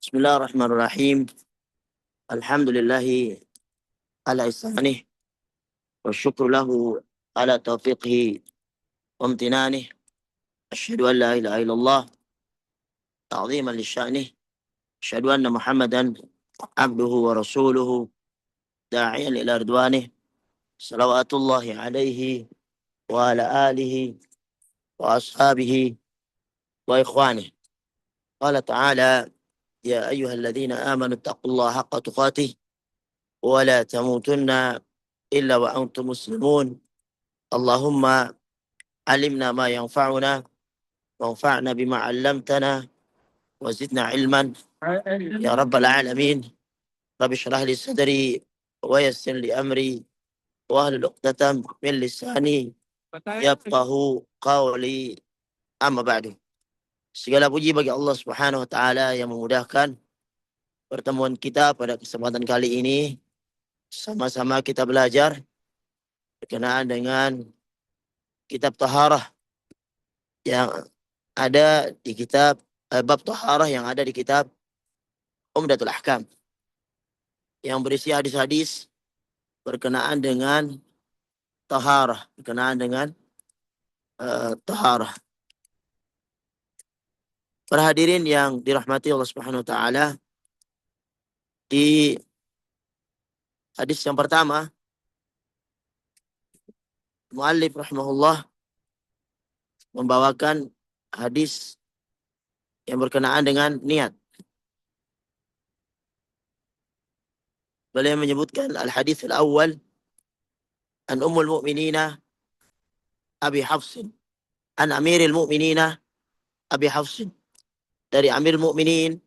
Bismillahirrahmanirrahim. Alhamdulillahi ala ihsanih wa syukru lahu ala taufiqihi wa amtinanih. Asyhadu an la ilaha illallah ta'ziman li sya'nih. Asyhadu anna Muhammadan abduhu wa rasuluhu da'iyan ila ridwanih. Salawatullahi alaihi wa ala alihi wa ashabihi wa ikhwanih. Qala ta'ala ya ayyuhalladzina amanu taqullaha haqqa tuqatih wa la tamutunna illa wa antum muslimun. Allahumma alimna ma yanfa'una wanfa'na bima 'allamtana wa zidna ilman ya rabbal alamin. Rabbi shrah li sadri wa yassir li amri wa hlul 'uqdatam min lisani yafqahu qawli. Amma ba'du. Segala puji bagi Allah Subhanahu wa taala yang memudahkan pertemuan kita pada kesempatan kali ini. Sama-sama kita belajar berkenaan dengan kitab taharah yang ada di kitab bab taharah yang ada di kitab Umdatul Ahkam, yang berisi hadis-hadis berkenaan dengan taharah, taharah. Para hadirin yang dirahmati Allah Subhanahu wa taala, di hadis yang pertama muallif rahimahullah membawakan hadis yang berkenaan dengan niat. Beliau menyebutkan al-hadis al-awwal an ummul mu'minina Abi Hafsin, an amiril mu'minina Abi Hafsin, dari Amir Mukminin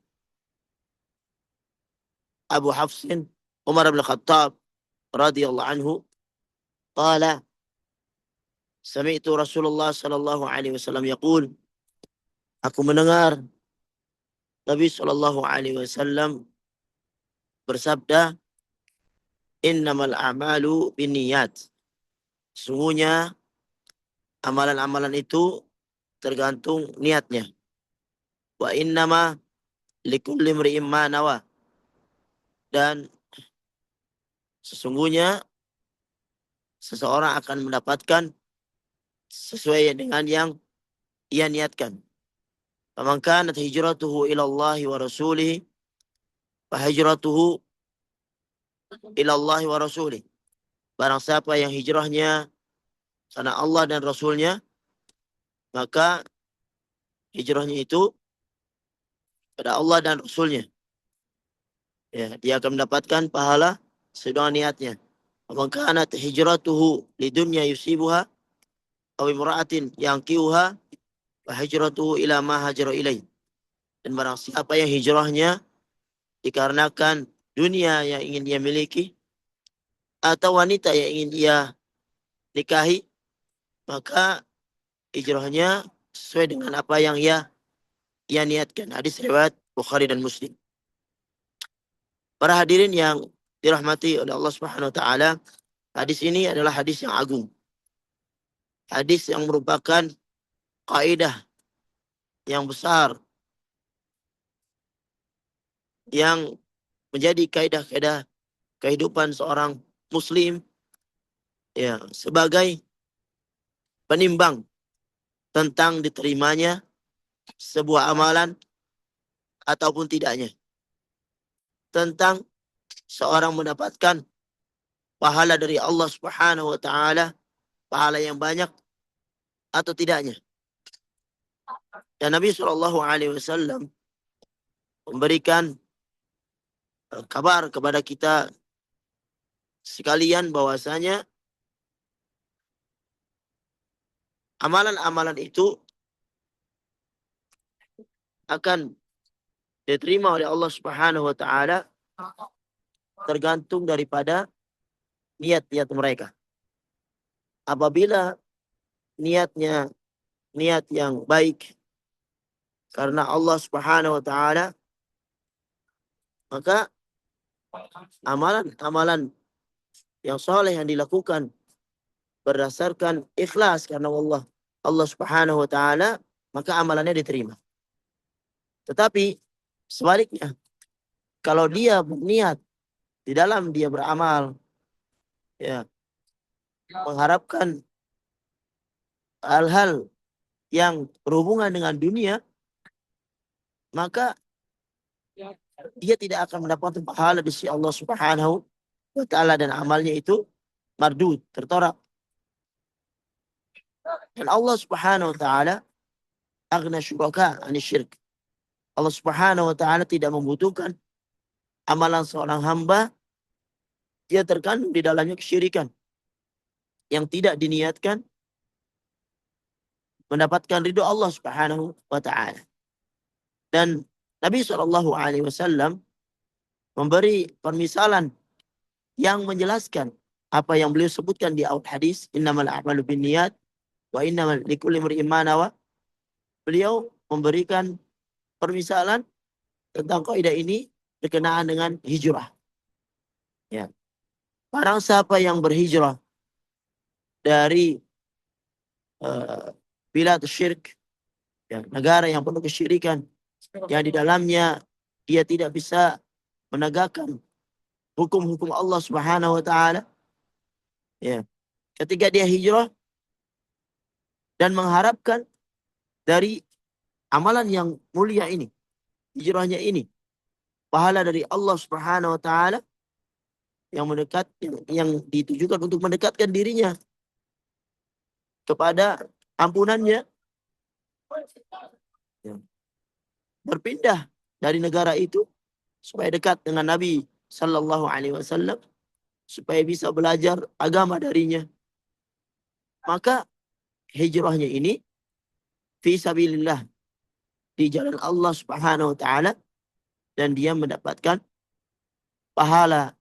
Abu Hafsin Umar bin Khattab radhiyallahu anhu, qala sami'tu Rasulullah sallallahu alaihi wasallam yaqul, aku mendengar Nabi sallallahu alaihi wasallam bersabda, innamal a'malu binniyat, sungguhnya amalan-amalan itu tergantung niatnya. Wa innama likulli imri'in ma nawa, dan sesungguhnya seseorang akan mendapatkan sesuai dengan yang ia niatkan. Faman kanat hijratuhu ila Allah wa rasulih fa hijratuhu ila Allah wa rasulih. Barang siapa yang hijrahnya karena Allah dan Rasulnya, maka hijrahnya itu pada Allah dan Rasulnya. Ya, dia akan mendapatkan pahala sesuai niatnya. Faman kanat hijratuhu lidunya yusibuha aw imra'atin yankihuha fa hijratuhu ila ma hajara ilaih. Dan barang siapa yang hijrahnya dikarenakan dunia yang ingin dia miliki atau wanita yang ingin dia nikahi, maka hijrahnya sesuai dengan apa yang ia niatkan. Hadis riwayat Bukhari dan Muslim. Para hadirin yang dirahmati oleh Allah Subhanahu wa taala, hadis ini adalah hadis yang agung. Hadis yang merupakan kaidah yang besar yang menjadi kaidah-kaidah kehidupan seorang muslim, ya, sebagai penimbang tentang diterimanya sebuah amalan ataupun tidaknya, tentang seorang mendapatkan pahala dari Allah Subhanahu wa taala, pahala yang banyak atau tidaknya. Dan Nabi sallallahu alaihi wasallam memberikan kabar kepada kita sekalian bahwasanya amalan-amalan itu akan diterima oleh Allah Subhanahu wa taala tergantung daripada niat-niat mereka. Apabila niatnya niat yang baik karena Allah Subhanahu wa taala, maka amalan-amalan yang soleh yang dilakukan berdasarkan ikhlas karena Allah Subhanahu wa taala, maka amalannya diterima. Tetapi sebaliknya, kalau dia berniat di dalam dia beramal, ya, mengharapkan hal-hal yang berhubungan dengan dunia, maka dia tidak akan mendapatkan pahala di sisi Allah Subhanahu wa taala, dan amalnya itu mardud, tertolak. Dan Allah Subhanahu wa taala aghna syuraka anis syirk. Allah Subhanahu wa taala tidak membutuhkan amalan seorang hamba dia terkandung di dalamnya kesyirikan yang tidak diniatkan mendapatkan ridho Allah Subhanahu wa taala. Dan Nabi Shallallahu alaihi wasallam memberi permisalan yang menjelaskan apa yang beliau sebutkan di awal hadis, innamal a'malu binniyat wa innamal likulli imri'in ma nawa. Beliau memberikan permisalan tentang kaidah ini berkenaan dengan hijrah. Ya. Barang siapa yang berhijrah dari bilad syirik, ya, negara yang penuh kesyirikan, yang di dalamnya dia tidak bisa menegakkan hukum-hukum Allah Subhanahu wa taala, ya. Ketika dia hijrah dan mengharapkan dari amalan yang mulia ini, hijrahnya ini, pahala dari Allah Subhanahu wa taala yang mendekat, yang ditujukan untuk mendekatkan dirinya kepada ampunannya, ya, berpindah dari negara itu supaya dekat dengan Nabi Sallallahu Alaihi Wasallam, supaya bisa belajar agama darinya. Maka hijrahnya ini fi sabilillah, di jalan Allah Subhanahu wa taala, dan dia mendapatkan pahala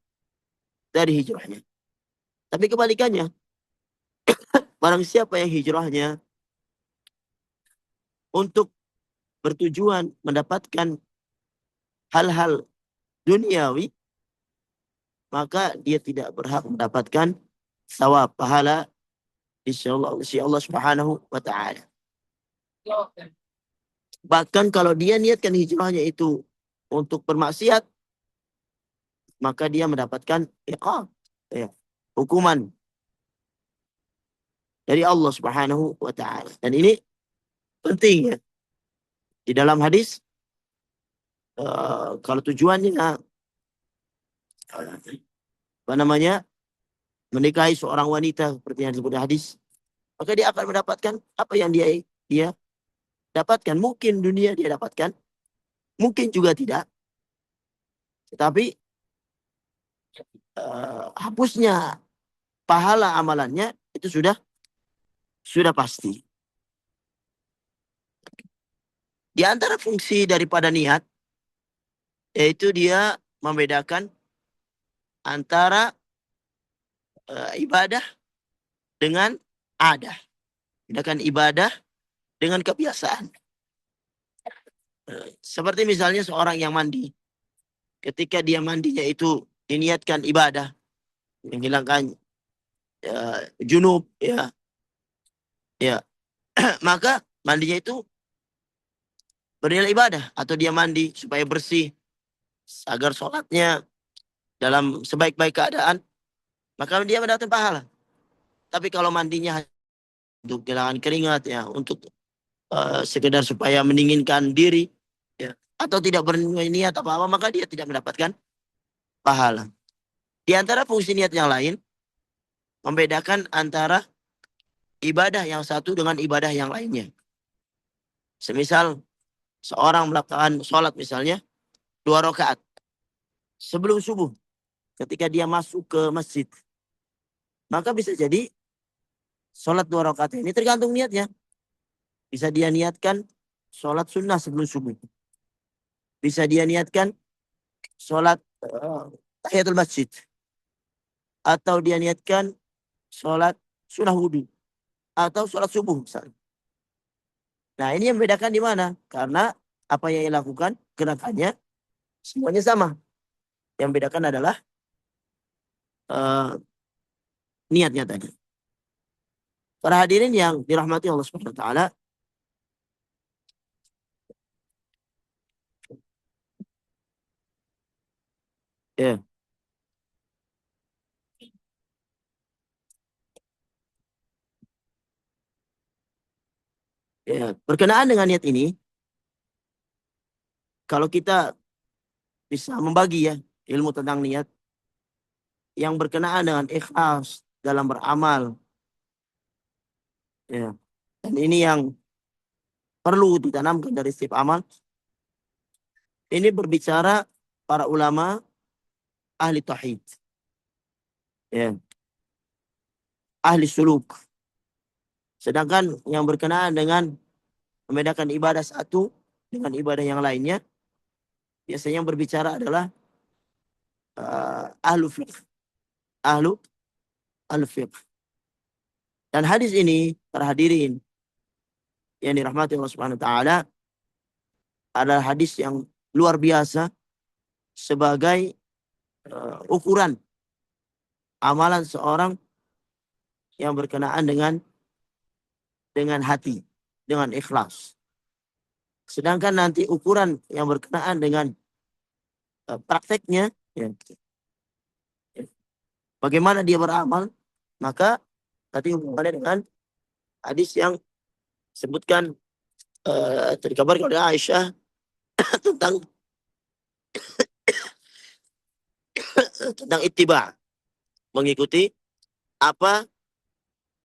dari hijrahnya. Tapi kebalikannya, barang siapa yang hijrahnya untuk bertujuan mendapatkan hal-hal duniawi, maka dia tidak berhak mendapatkan sawab, pahala di sisi Allah Subhanahu wa taala. Bahkan kalau dia niatkan hijrahnya itu untuk bermaksiat, maka dia mendapatkan iqab, ya, hukuman dari Allah Subhanahu wa taala. Dan ini penting, ya. Di dalam hadis, kalau tujuannya apa namanya, menikahi seorang wanita seperti yang disebut hadis, maka dia akan mendapatkan apa yang dia dapatkan. Mungkin dunia dia dapatkan, mungkin juga tidak. Tetapi hapusnya pahala amalannya itu sudah pasti. Di antara fungsi daripada niat, yaitu dia membedakan antara ibadah dengan adah. Bedakan ibadah dengan kebiasaan. Seperti misalnya seorang yang mandi. Ketika dia mandinya itu diniatkan ibadah, menghilangkan junub, ya, ya, maka mandinya itu bernilai ibadah. Atau dia mandi supaya bersih, agar sholatnya dalam sebaik-baik keadaan, maka dia mendapatkan pahala. Tapi kalau mandinya untuk hilangkan keringat, ya, untuk sekedar supaya mendinginkan diri, ya, atau tidak berniat apa-apa, maka dia tidak mendapatkan pahala. Di antara fungsi niat yang lain, membedakan antara ibadah yang satu dengan ibadah yang lainnya. Semisal seorang melakukan sholat misalnya 2 rakaat sebelum subuh, ketika dia masuk ke masjid, maka bisa jadi sholat 2 rakaat ini tergantung niatnya. Bisa dia niatkan sholat sunnah sebelum subuh. Bisa dia niatkan sholat tahiyatul masjid. Atau dia niatkan sholat sunnah wudhu. Atau sholat subuh misalnya. Nah, ini yang membedakan di mana? Karena apa yang ia lakukan, gerakannya semuanya sama. Yang membedakan adalah niatnya tadi. Para hadirin yang dirahmati Allah Subhanahu wa taala, Ya. Ya, berkenaan dengan niat ini, kalau kita bisa membagi ya ilmu tentang niat yang berkenaan dengan ikhlas dalam beramal, ya. Dan ini yang perlu ditanamkan dari setiap amal. Ini berbicara para ulama ahli tauhid, ya, ahli suluk. Sedangkan yang berkenaan dengan membedakan ibadah satu dengan ibadah yang lainnya, biasanya yang berbicara adalah ahlu fiqh, ahlu al fiqh. Dan hadis ini, para hadirin yang dirahmati Allah Subhanahu wa taala, adalah hadis yang luar biasa sebagai ukuran amalan seorang yang berkenaan dengan hati, dengan ikhlas. Sedangkan nanti ukuran yang berkenaan dengan prakteknya, ya, bagaimana dia beramal, maka tadi hubungannya dengan hadis yang sebutkan terkabarkan oleh Aisyah tentang ittiba, mengikuti apa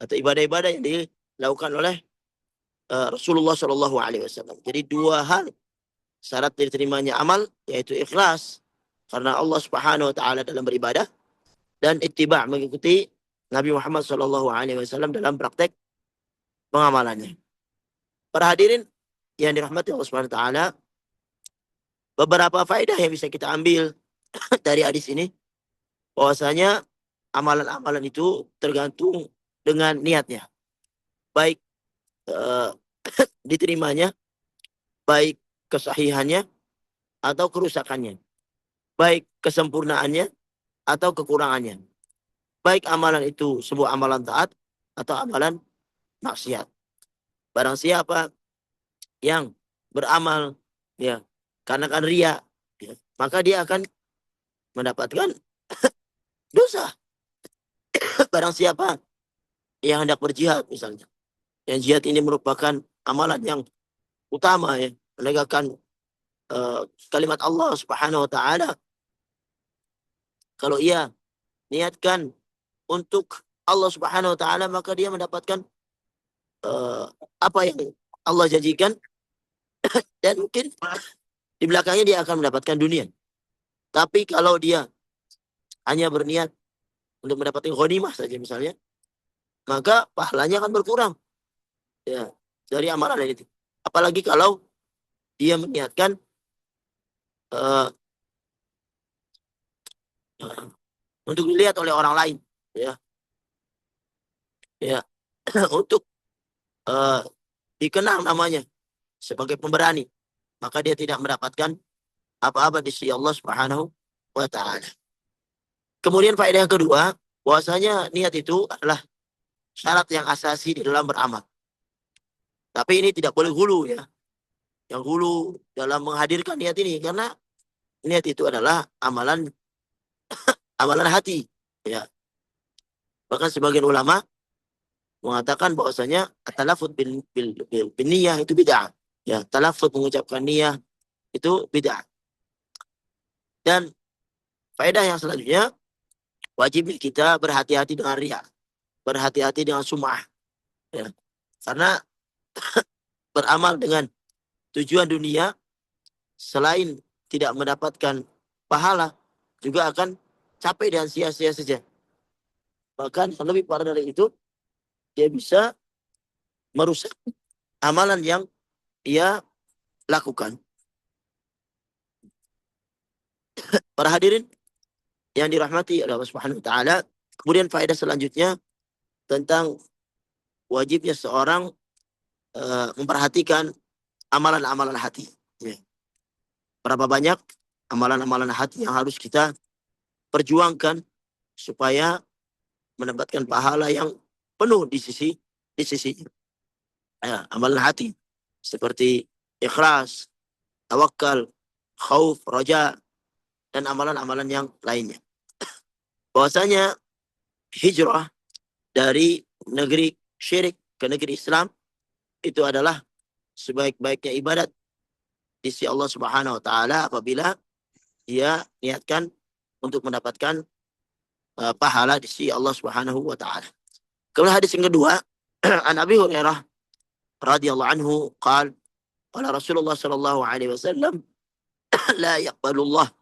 atau ibadah-ibadah yang dilakukan oleh Rasulullah Shallallahu Alaihi Wasallam. Jadi dua hal syarat diterimanya amal, yaitu ikhlas karena Allah Subhanahu Wa Taala dalam beribadah, dan ittiba, mengikuti Nabi Muhammad Shallallahu Alaihi Wasallam dalam praktek pengamalannya. Para hadirin yang dirahmati Allah Subhanahu Wa Taala, beberapa faedah yang bisa kita ambil dari hadis ini, bahwasanya amalan-amalan itu tergantung dengan niatnya, baik diterimanya, baik kesahihannya atau kerusakannya, baik kesempurnaannya atau kekurangannya, baik amalan itu sebuah amalan taat atau amalan maksiat. Barang siapa yang beramal, ya, karena kan ria, ya, maka dia akan mendapatkan dosa. Barang siapa yang hendak berjihad misalnya, yang jihad ini merupakan amalan yang utama, ya, menegakkan kalimat Allah Subhanahu Wa Taala. Kalau ia niatkan untuk Allah Subhanahu Wa Taala, maka dia mendapatkan apa yang Allah janjikan, dan mungkin di belakangnya dia akan mendapatkan dunia. Tapi kalau dia hanya berniat untuk mendapatkan ghanimah saja misalnya, maka pahalanya akan berkurang, ya, dari amalan itu. Apalagi kalau dia meniatkan uh, untuk dilihat oleh orang lain, ya, ya, untuk uh, dikenal namanya sebagai pemberani, maka dia tidak mendapatkan apa-apa di sisi Allah Subhanahu Wa Taala. Kemudian faedah yang kedua, bahwasanya niat itu adalah syarat yang asasi di dalam beramal. Tapi ini tidak boleh hulu, ya. Yang hulu dalam menghadirkan niat ini, karena niat itu adalah amalan hati, ya. Bahkan sebagian ulama mengatakan bahwasanya talafut bin niyah itu bid'ah. Ya, talafut mengucapkan niyah itu bid'ah. Dan faedah yang selanjutnya, wajib kita berhati-hati dengan riya, berhati-hati dengan sum'ah, ya. Karena beramal dengan tujuan dunia, selain tidak mendapatkan pahala, juga akan capek dan sia-sia saja. Bahkan yang lebih parah dari itu, dia bisa merusak amalan yang ia lakukan. Para hadirin yang dirahmati oleh Allah Subhanahu Wa Taala, kemudian faedah selanjutnya tentang wajibnya seorang memperhatikan amalan-amalan hati. Ya. Berapa banyak amalan-amalan hati yang harus kita perjuangkan supaya mendapatkan pahala yang penuh di sisi ya, amalan hati, seperti ikhlas, tawakal, khauf, raja, dan amalan-amalan yang lainnya. Bahwasanya hijrah dari negeri syirik ke negeri Islam itu adalah sebaik-baiknya ibadat di sisi Allah Subhanahu wa taala apabila dia niatkan untuk mendapatkan pahala di sisi Allah Subhanahu wa taala. Kemudian hadis yang kedua, an Abi Hurairah radhiyallahu anhu qala Rasulullah sallallahu alaihi wasallam la yaqbalullah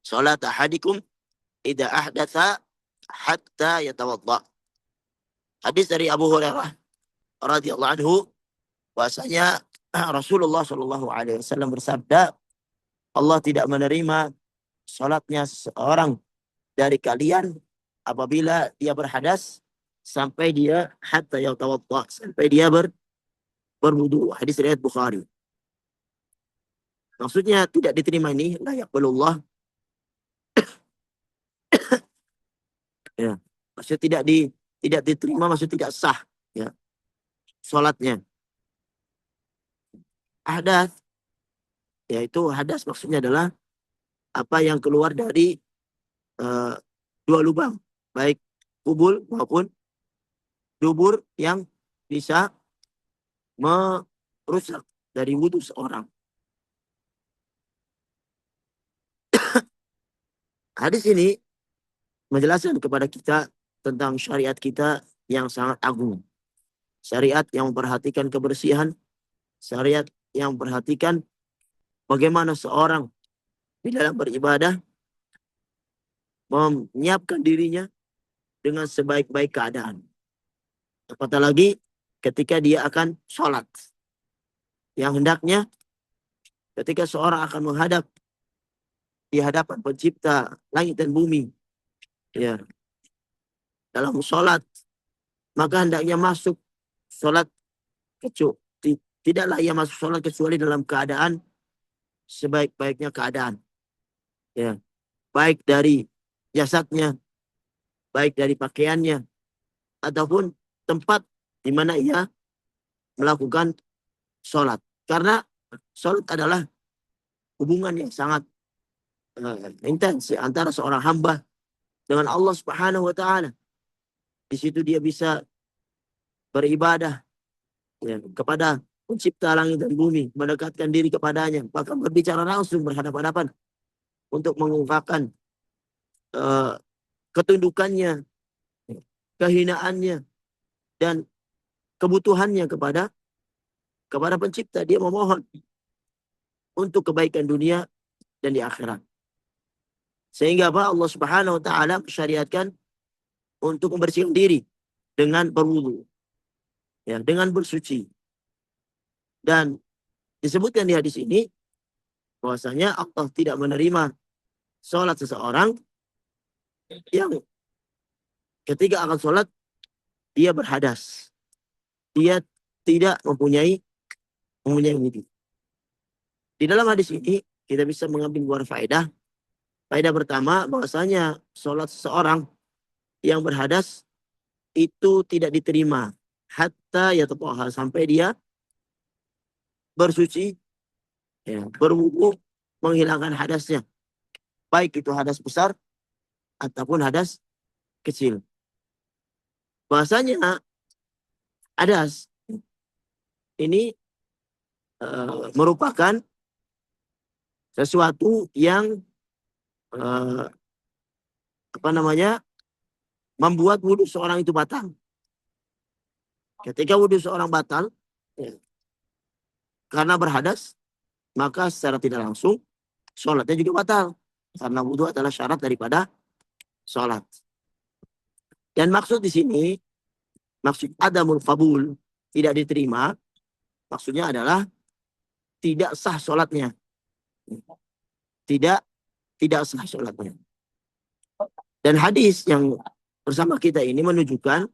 salat ahadikum idza ahdatsa hatta yatawadda. Hadis dari Abu Hurairah radhiyallahu anhu bahasanya Rasulullah sallallahu alaihi wasallam bersabda, Allah tidak menerima salatnya seseorang dari kalian apabila dia berhadas sampai dia hatta yatawadda, sampai dia berwudu. Hadis riwayat Bukhari. Maksudnya tidak diterima ini la yaqbalullah, ya. Maksudnya tidak diterima, maksudnya tidak sah, ya, salatnya. Hadas, yaitu hadas maksudnya adalah apa yang keluar dari dua lubang, baik kubul maupun dubur, yang bisa merusak dari wudu seorang. Hadis ini menjelaskan kepada kita tentang syariat kita yang sangat agung. Syariat yang memperhatikan kebersihan, syariat yang memperhatikan bagaimana seorang di dalam beribadah menyiapkan dirinya dengan sebaik-baik keadaan. Apatah lagi ketika dia akan sholat. Yang hendaknya ketika seorang akan menghadap di hadapan pencipta langit dan bumi, ya, dalam sholat, maka hendaknya masuk sholat tidaklah ia masuk sholat kecuali dalam keadaan sebaik-baiknya keadaan, ya, baik dari jasadnya, baik dari pakaiannya, ataupun tempat di mana ia melakukan sholat. Karena sholat adalah hubungan yang sangat intens antara seorang hamba dengan Allah Subhanahu wa taala. Di situ dia bisa beribadah, ya, kepada pencipta langit dan bumi, mendekatkan diri kepadanya, bahkan berbicara langsung berhadapan-hadapan untuk mengungkapkan ketundukannya, kehinaannya, dan kebutuhannya kepada pencipta. Dia memohon untuk kebaikan dunia dan di akhirat. Sehingga apa? Allah Subhanahu wa taala mensyariatkan untuk membersihkan diri dengan berwudu, ya, dengan bersuci. Dan disebutkan di hadis ini bahwasanya Allah tidak menerima sholat seseorang yang ketika akan sholat dia berhadas, dia tidak mempunyai wudhu. Di dalam hadis ini kita bisa mengambil dua faedah. Faedah pertama, bahwasanya sholat seseorang yang berhadas itu tidak diterima hatta yatahhar, sampai dia bersuci, ya, berwudu, menghilangkan hadasnya, baik itu hadas besar ataupun hadas kecil. Bahasanya hadas ini merupakan sesuatu yang membuat wudhu seorang itu batal. Ketika wudhu seorang batal, ya, karena berhadas, maka secara tidak langsung sholatnya juga batal. Karena wudhu adalah syarat daripada sholat. Dan maksud di sini, maksud adamul qabul, tidak diterima, maksudnya adalah tidak sah sholatnya. Tidak sah sholatnya. Dan hadis yang bersama kita ini menunjukkan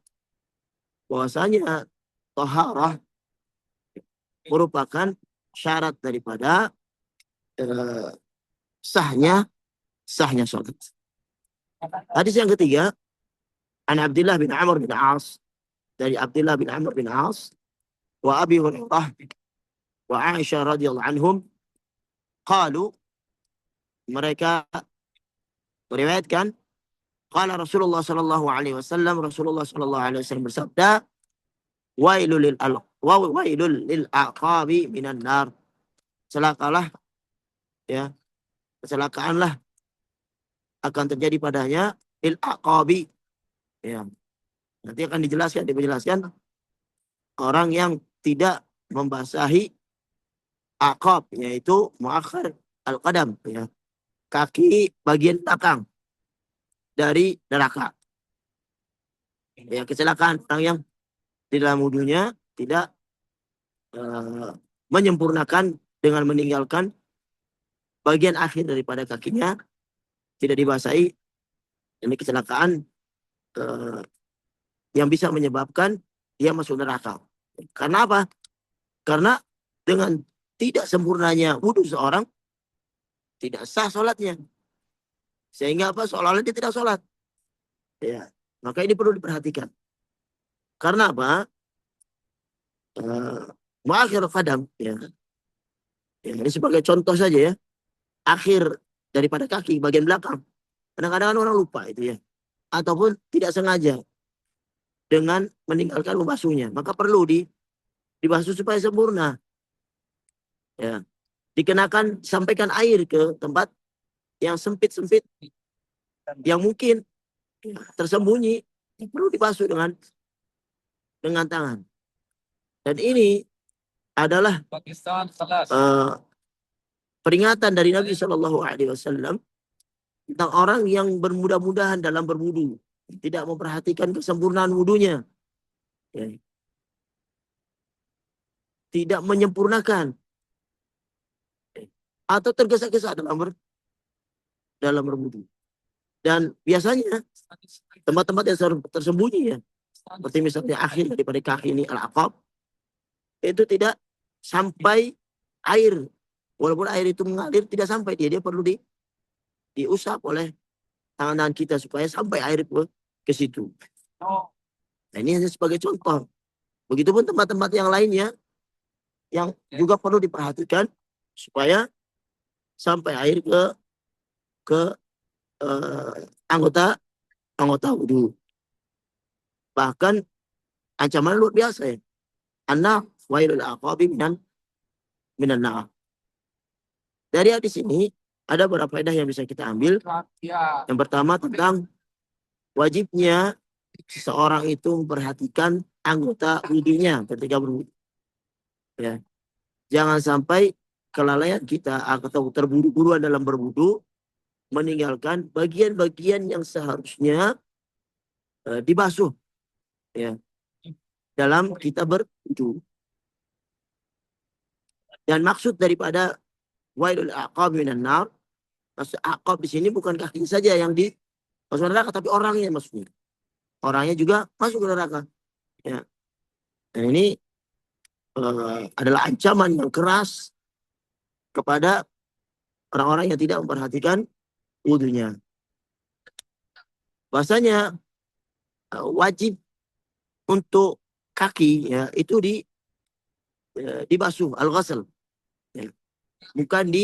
bahwasanya taharah merupakan syarat daripada sahnya sholat. Hadis yang ketiga, an Abdullah bin Amr bin As, dari Abdullah bin Amr bin As, wa Abi Hurairah wa Aisyah radhiyallahu anhum qalu mereka meriwayatkan qala Rasulullah sallallahu alaihi wasallam, Rasulullah sallallahu alaihi wasallam bersabda, wailul lil aqabi minan nar. Celakalah, ya, kecelakaanlah akan terjadi padanya lil aqabi, ya. Nanti akan dijelaskan orang yang tidak membasahi aqab, yaitu muakhir al-qadam, ya, kaki bagian belakang dari neraka. Ya, kecelakaan orang yang di dalam wudunya tidak menyempurnakan dengan meninggalkan bagian akhir daripada kakinya tidak dibasahi. Ini kecelakaan yang bisa menyebabkan dia masuk neraka. Karena apa? Karena dengan tidak sempurnanya wudu seorang tidak sah sholatnya. Sehingga apa? Seolah-olah dia tidak sholat. Ya, maka ini perlu diperhatikan. Karena apa? Muakhir qadam, ya. Ya, ini sebagai contoh saja, ya. Akhir daripada kaki bagian belakang. Kadang-kadang orang lupa itu, ya. Ataupun tidak sengaja dengan meninggalkan membasuhnya. Maka perlu dibasuh supaya sempurna. Ya. Dikenakan, sampaikan air ke tempat yang sempit-sempit, yang mungkin tersembunyi, perlu dibasuh dengan tangan. Dan ini adalah peringatan dari Nabi Shallallahu Alaihi Wasallam tentang orang yang bermudah-mudahan dalam berwudu, tidak memperhatikan kesempurnaan wudunya, ya. Tidak menyempurnakan, atau tergesa-gesa dalam berwudu. Dan biasanya tempat-tempat yang tersembunyi, ya, seperti misalnya akhir daripada kaki ini al-aqab, itu tidak sampai air. Walaupun air itu mengalir, tidak sampai dia perlu diusap oleh tangan kita supaya sampai air ke situ. Nah, ini hanya sebagai contoh. Begitupun tempat-tempat yang lainnya yang juga perlu diperhatikan supaya sampai air ke anggota wudu. Bahkan ancaman luar biasa, ya. Anna wailul aqabi minan nar. Dari hadis ini ada beberapa faedah yang bisa kita ambil. Yang pertama tentang wajibnya seorang itu memperhatikan anggota wudunya ketika berwudu. Ya. Jangan sampai kelalaian kita atau terburu-buruan dalam berwudu meninggalkan bagian-bagian yang seharusnya dibasuh, ya, dalam kita berwudu. Dan maksud daripada wailul aqab minan nar, maksud aqab di sini bukan kaki saja yang masuk neraka, tapi orangnya maksudnya. Orangnya juga masuk ke neraka. Ya. Dan ini adalah ancaman yang keras kepada orang-orang yang tidak memperhatikan wudunya. Bahasanya wajib untuk kaki, ya, itu dibasuh al-ghasl, ya. Bukan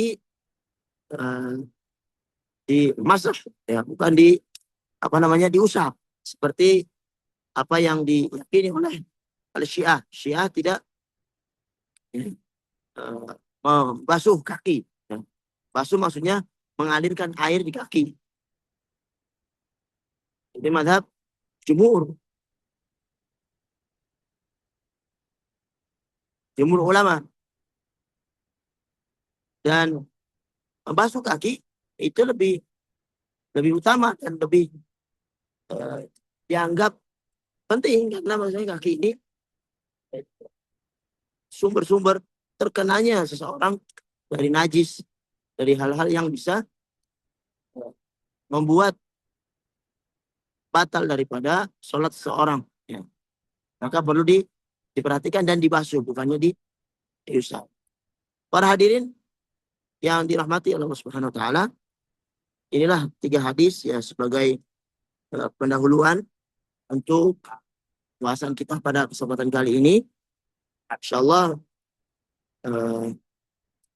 dimasak, ya, bukan diusap seperti apa yang diyakini oleh Syiah. Syiah tidak, ya, membasuh kaki, ya. Basuh maksudnya mengalirkan air di kaki. Ini mazhab jumhur ulama. Dan membasuh kaki itu lebih utama dan lebih dianggap penting, karena maksudnya kaki ini sumber-sumber terkenanya seseorang dari najis, dari hal-hal yang bisa membuat batal daripada sholat seseorang, ya. Maka perlu diperhatikan dan dibasuh, bukannya diusap. Para hadirin yang dirahmati Allah Subhanahu wa taala, inilah 3 hadis, ya, sebagai pendahuluan untuk bahasan kita pada kesempatan kali ini. Insyaallah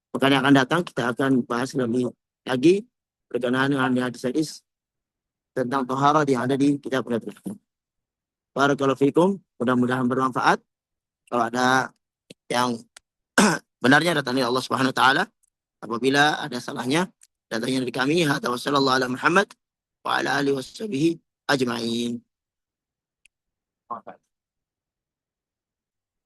pekan yang akan datang kita akan bahas lebih lagi berkenaan dengan hadis-hadis tentang taharah yang ada di kitab Riyadhus Shalihin. Barakallahu fikum, mudah-mudahan bermanfaat. Kalau ada yang benarnya datang dari Allah Subhanahu wa taala. Apabila ada salahnya datangnya dari kami. Hadza wa sallallahu ala Muhammad wa ala alihi washabihi ajma'in.